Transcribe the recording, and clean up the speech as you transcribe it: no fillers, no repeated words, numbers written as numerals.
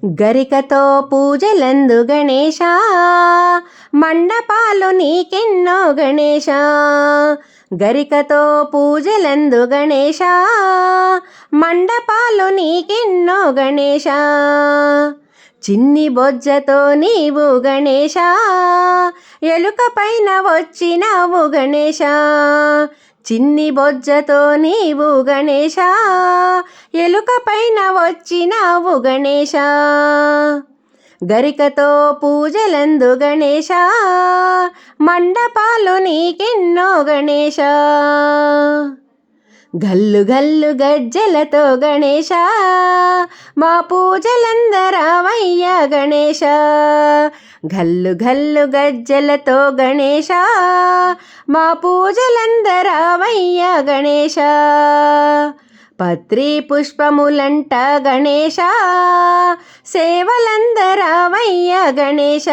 గరికతో పూజలందు గణేశ, మండపాలు నీకెన్నో గణేశ. గరికతో పూజలందు గణేశ, మండపాలు నీకెన్నో గణేశ. చిన్ని బొజ్జతో నీవు గణేశ, ఎలుక పైన వచ్చినావు గణేశ. చిన్ని బొజ్జతో నీవు గణేశ, ఎలుక పైన వచ్చినావు గణేశ. గరికతో పూజలందు గణేశ, మండపాలు నీకెన్నో గణేశ. గల్లు గల్లు గజ్జలతో గణేశ, మా పూజలందరావయ్య గణేశ. గల్లు గల్లు గజ్జలతో గణేశ, మా పూజలందరావయ్య గణేశ. పత్రి పుష్పములంట గణేశ, సేవలందరావయ్య గణేశ.